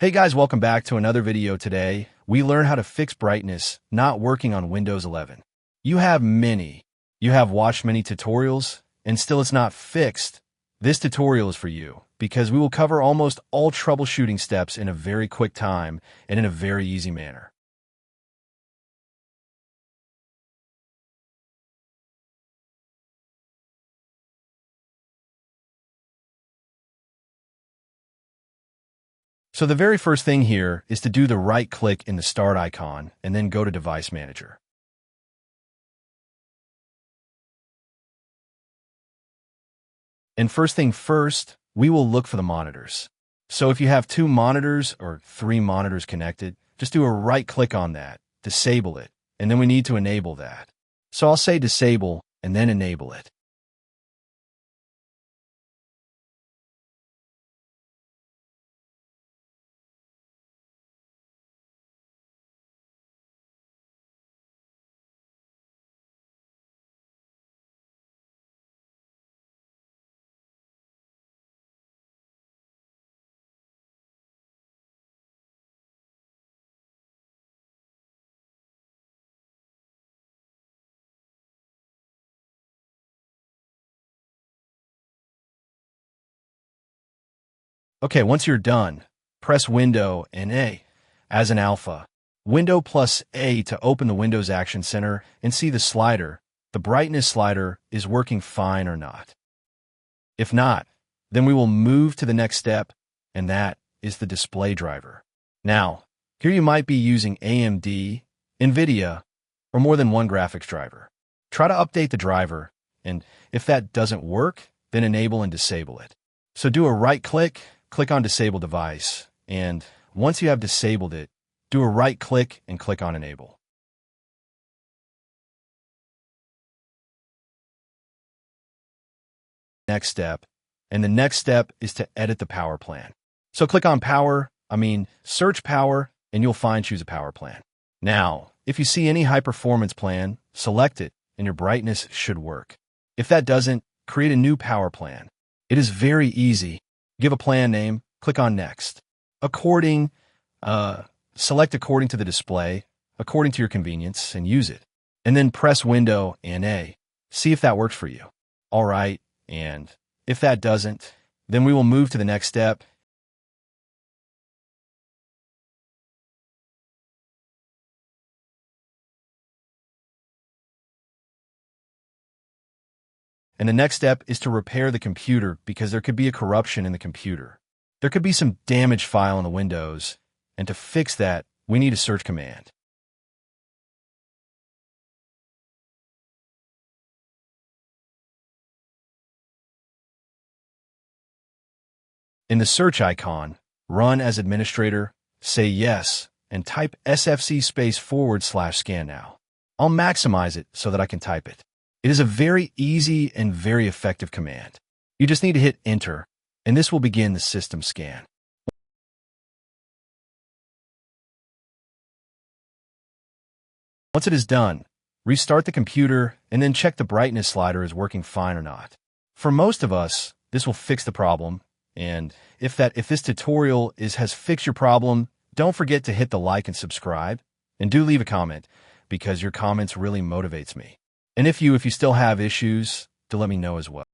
Hey guys, welcome back to another video. Today, we learn how to fix brightness not working on Windows 11. You have watched many tutorials, and still it's not fixed. This tutorial is for you, because we will cover almost all troubleshooting steps in a very quick time and in a very easy manner. So the very first thing here is to do the right click in the Start icon and then go to Device Manager. And first thing first, we will look for the monitors. So if you have 2 monitors or 3 monitors connected, just do a right click on that, disable it, and then we need to enable that. So I'll say disable and then enable it. Okay, once you're done, press Window and A as an alpha. Window plus A to open the Windows Action Center and see the slider, the brightness slider, is working fine or not. If not, then we will move to the next step, and that is the display driver. Now, here you might be using AMD, NVIDIA, or more than one graphics driver. Try to update the driver, and if that doesn't work, then enable and disable it. So do a right click on Disable Device, and once you have disabled it, do a right click and click on Enable. Next step, and the next step is to edit the power plan. So click on search power, and you'll find Choose a Power Plan. Now, if you see any high-performance plan, select it, and your brightness should work. If that doesn't, create a new power plan. It is very easy. Give a plan name, click on Next. Select according to the display, according to your convenience, and use it. And then press Window and A. See if that works for you. All right, and if that doesn't, then we will move to the next step. And the next step is to repair the computer, because there could be a corruption in the computer. There could be some damaged file in the Windows, and to fix that, we need a search command. In the search icon, run as administrator, say yes, and type sfc/scan now. I'll maximize it so that I can type it. It is a very easy and very effective command. You just need to hit Enter, and this will begin the system scan. Once it is done, restart the computer and then check the brightness slider is working fine or not. For most of us, this will fix the problem, and if this tutorial has fixed your problem, don't forget to hit the like and subscribe, and do leave a comment, because your comments really motivates me. And if you still have issues, to let me know as well.